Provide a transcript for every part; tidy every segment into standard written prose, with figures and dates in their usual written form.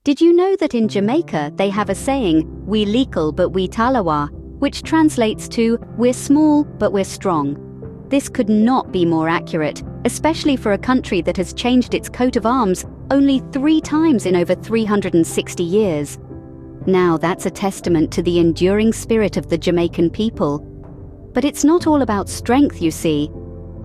Did you know that in Jamaica they have a saying, "We leakle but we talawa," which translates to, "We're small but we're strong." This could not be more accurate, especially for a country that has changed its coat of arms only 3 times in over 360 years. Now that's a testament to the enduring spirit of the Jamaican people. But it's not all about strength, you see.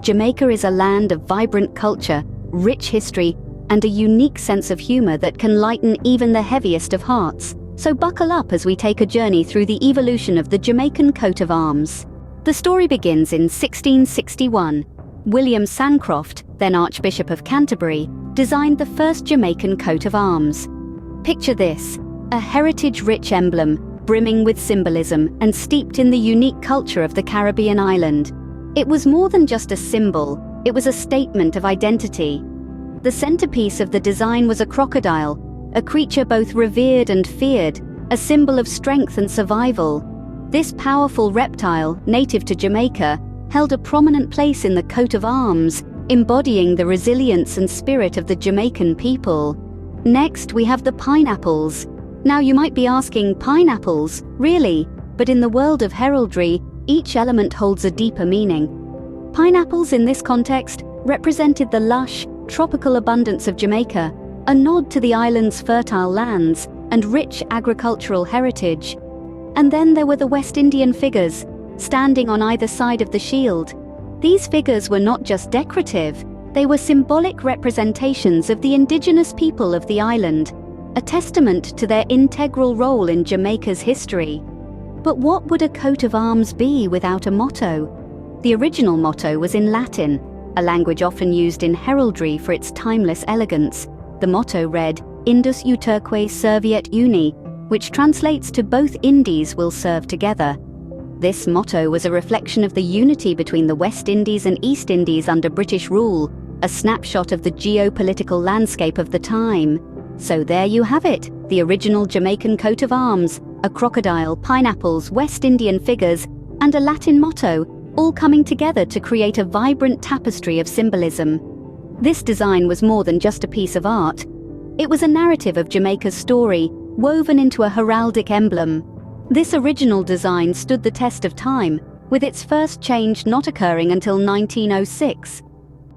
Jamaica is a land of vibrant culture, rich history, and a unique sense of humor that can lighten even the heaviest of hearts. So buckle up as we take a journey through the evolution of the Jamaican coat of arms. The story begins in 1661. William Sancroft, then Archbishop of Canterbury, designed the first Jamaican coat of arms. Picture this, a heritage-rich emblem, brimming with symbolism and steeped in the unique culture of the Caribbean island. It was more than just a symbol, it was a statement of identity. The centerpiece of the design was a crocodile, a creature both revered and feared, a symbol of strength and survival. This powerful reptile, native to Jamaica, held a prominent place in the coat of arms, embodying the resilience and spirit of the Jamaican people. Next, we have the pineapples. Now you might be asking, pineapples? Really? But in the world of heraldry, each element holds a deeper meaning. Pineapples in this context represented the lush, tropical abundance of Jamaica, a nod to the island's fertile lands and rich agricultural heritage. And then there were the West Indian figures, standing on either side of the shield. These figures were not just decorative, they were symbolic representations of the indigenous people of the island, a testament to their integral role in Jamaica's history. But what would a coat of arms be without a motto? The original motto was in Latin, a language often used in heraldry for its timeless elegance. The motto read, "Indus uterque serviet uni," which translates to "Both Indies will serve together." This motto was a reflection of the unity between the West Indies and East Indies under British rule, a snapshot of the geopolitical landscape of the time. So there you have it, the original Jamaican coat of arms, a crocodile, pineapples, West Indian figures, and a Latin motto, all coming together to create a vibrant tapestry of symbolism. This design was more than just a piece of art. It was a narrative of Jamaica's story, woven into a heraldic emblem. This original design stood the test of time, with its first change not occurring until 1906.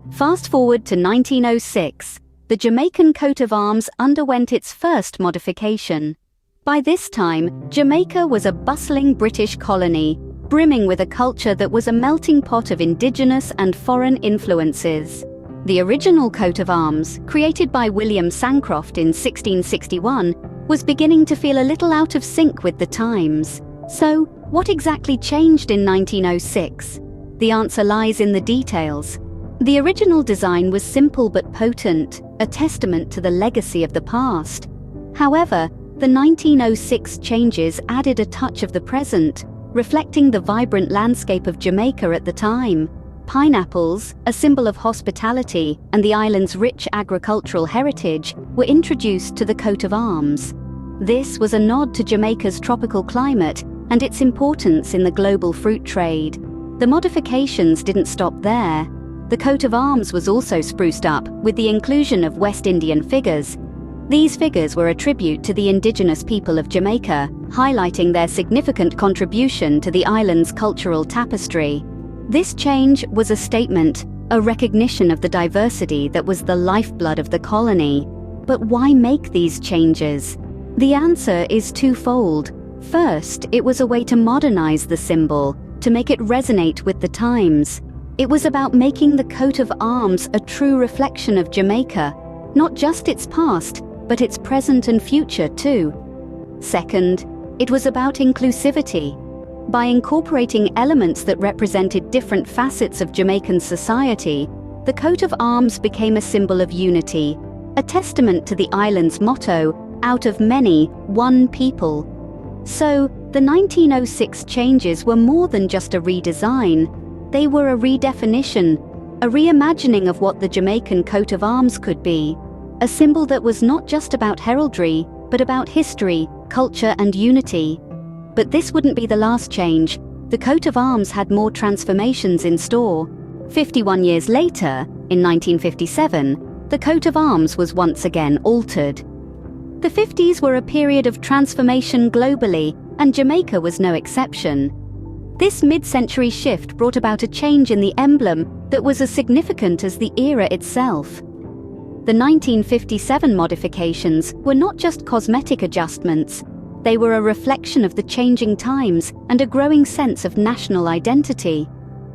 Fast forward to 1906, the Jamaican coat of arms underwent its first modification. By this time, Jamaica was a bustling British colony, brimming with a culture that was a melting pot of indigenous and foreign influences. The original coat of arms, created by William Sancroft in 1661, was beginning to feel a little out of sync with the times. So, what exactly changed in 1906? The answer lies in the details. The original design was simple but potent, a testament to the legacy of the past. However, the 1906 changes added a touch of the present, reflecting the vibrant landscape of Jamaica at the time. Pineapples, a symbol of hospitality and the island's rich agricultural heritage, were introduced to the coat of arms. This was a nod to Jamaica's tropical climate and its importance in the global fruit trade. The modifications didn't stop there. The coat of arms was also spruced up with the inclusion of West Indian figures. These figures were a tribute to the indigenous people of Jamaica, highlighting their significant contribution to the island's cultural tapestry. This change was a statement, a recognition of the diversity that was the lifeblood of the colony. But why make these changes? The answer is twofold. First, it was a way to modernize the symbol, to make it resonate with the times. It was about making the coat of arms a true reflection of Jamaica, not just its past, but its present and future too. Second, it was about inclusivity. By incorporating elements that represented different facets of Jamaican society, the coat of arms became a symbol of unity, a testament to the island's motto, "Out of many, one people." So, the 1906 changes were more than just a redesign. They were a redefinition, a reimagining of what the Jamaican coat of arms could be. A symbol that was not just about heraldry, but about history, culture and unity. But this wouldn't be the last change. The coat of arms had more transformations in store. 51 years later, in 1957, the coat of arms was once again altered. The 50s were a period of transformation globally, and Jamaica was no exception. This mid-century shift brought about a change in the emblem that was as significant as the era itself. The 1957 modifications were not just cosmetic adjustments, they were a reflection of the changing times and a growing sense of national identity.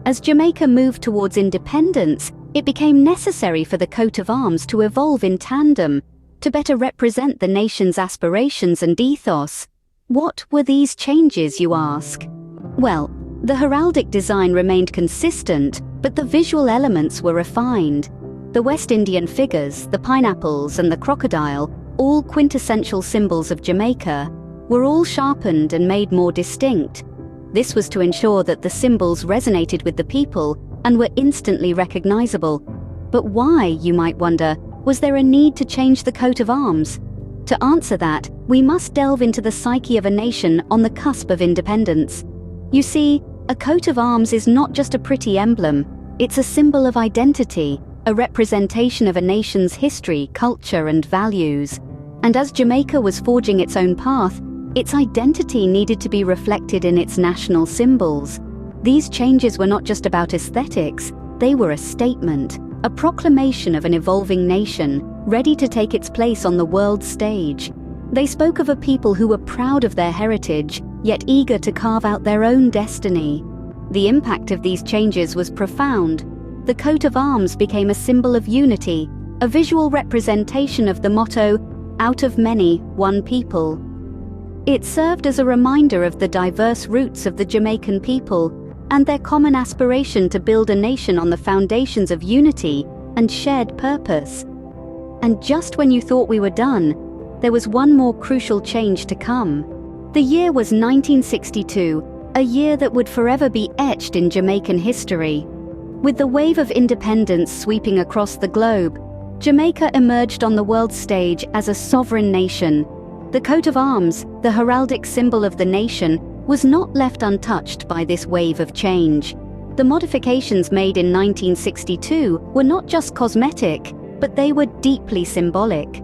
As Jamaica moved towards independence, it became necessary for the coat of arms to evolve in tandem, to better represent the nation's aspirations and ethos. What were these changes, you ask? Well, the heraldic design remained consistent, but the visual elements were refined. The West Indian figures, the pineapples and the crocodile, all quintessential symbols of Jamaica, were all sharpened and made more distinct. This was to ensure that the symbols resonated with the people and were instantly recognizable. But why, you might wonder, was there a need to change the coat of arms? To answer that, we must delve into the psyche of a nation on the cusp of independence. You see, a coat of arms is not just a pretty emblem, it's a symbol of identity, a representation of a nation's history, culture, and values. And as Jamaica was forging its own path, its identity needed to be reflected in its national symbols. These changes were not just about aesthetics, they were a statement, a proclamation of an evolving nation, ready to take its place on the world stage. They spoke of a people who were proud of their heritage, yet eager to carve out their own destiny. The impact of these changes was profound. The coat of arms became a symbol of unity, a visual representation of the motto, "Out of many, one people." It served as a reminder of the diverse roots of the Jamaican people and their common aspiration to build a nation on the foundations of unity and shared purpose. And just when you thought we were done, there was one more crucial change to come. The year was 1962, a year that would forever be etched in Jamaican history. With the wave of independence sweeping across the globe, Jamaica emerged on the world stage as a sovereign nation. The coat of arms, the heraldic symbol of the nation, was not left untouched by this wave of change. The modifications made in 1962 were not just cosmetic, but they were deeply symbolic.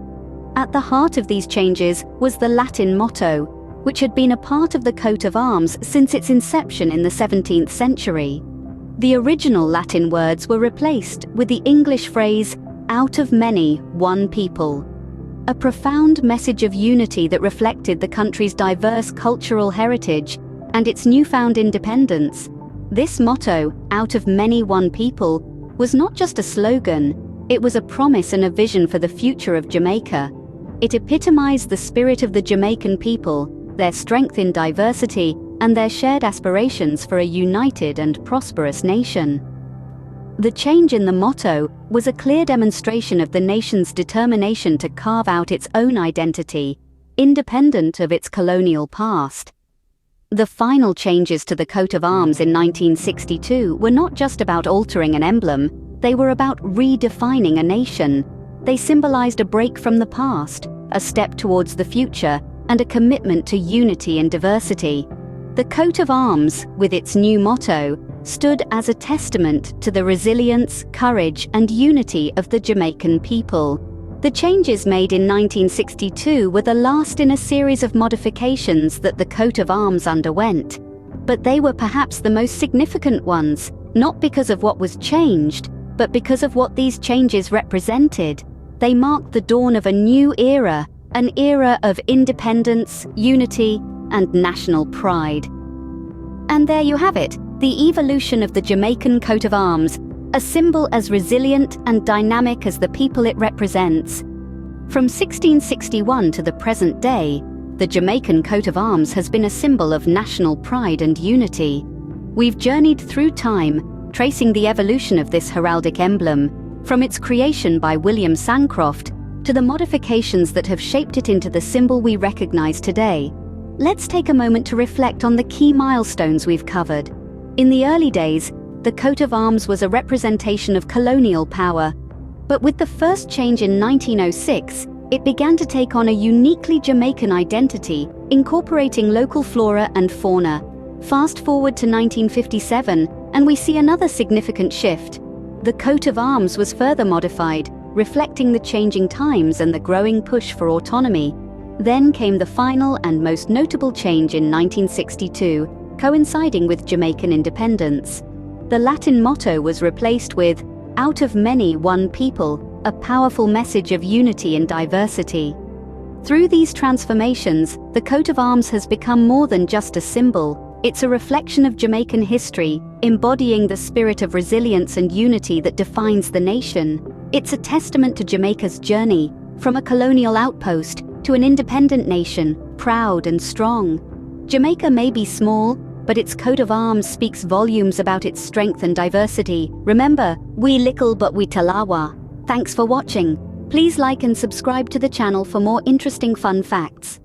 At the heart of these changes was the Latin motto, which had been a part of the coat of arms since its inception in the 17th century. The original Latin words were replaced with the English phrase, "Out of many, one people," a profound message of unity that reflected the country's diverse cultural heritage and its newfound independence. This motto, "Out of many, one people," was not just a slogan, it was a promise and a vision for the future of Jamaica. It epitomized the spirit of the Jamaican people, their strength in diversity, and their shared aspirations for a united and prosperous nation. The change in the motto was a clear demonstration of the nation's determination to carve out its own identity, independent of its colonial past. The final changes to the coat of arms in 1962 were not just about altering an emblem, they were about redefining a nation. They symbolized a break from the past, a step towards the future, and a commitment to unity and diversity. The coat of arms, with its new motto, stood as a testament to the resilience, courage, and unity of the Jamaican people. The changes made in 1962 were the last in a series of modifications that the coat of arms underwent. But they were perhaps the most significant ones, not because of what was changed, but because of what these changes represented. They marked the dawn of a new era, an era of independence, unity, and national pride. And there you have it, the evolution of the Jamaican coat of arms, a symbol as resilient and dynamic as the people it represents. From 1661 to the present day, the Jamaican coat of arms has been a symbol of national pride and unity. We've journeyed through time, tracing the evolution of this heraldic emblem, from its creation by William Sancroft to the modifications that have shaped it into the symbol we recognize today. Let's take a moment to reflect on the key milestones we've covered. In the early days, the coat of arms was a representation of colonial power. But with the first change in 1906, it began to take on a uniquely Jamaican identity, incorporating local flora and fauna. Fast forward to 1957, and we see another significant shift. The coat of arms was further modified, reflecting the changing times and the growing push for autonomy. Then came the final and most notable change in 1962, coinciding with Jamaican independence. The Latin motto was replaced with, "Out of many, one people," a powerful message of unity and diversity. Through these transformations, the coat of arms has become more than just a symbol. It's a reflection of Jamaican history, embodying the spirit of resilience and unity that defines the nation. It's a testament to Jamaica's journey, from a colonial outpost to an independent nation, proud and strong. Jamaica may be small, but its coat of arms speaks volumes about its strength and diversity. Remember, we little but we talawa. Thanks for watching. Please like and subscribe to the channel for more interesting fun facts.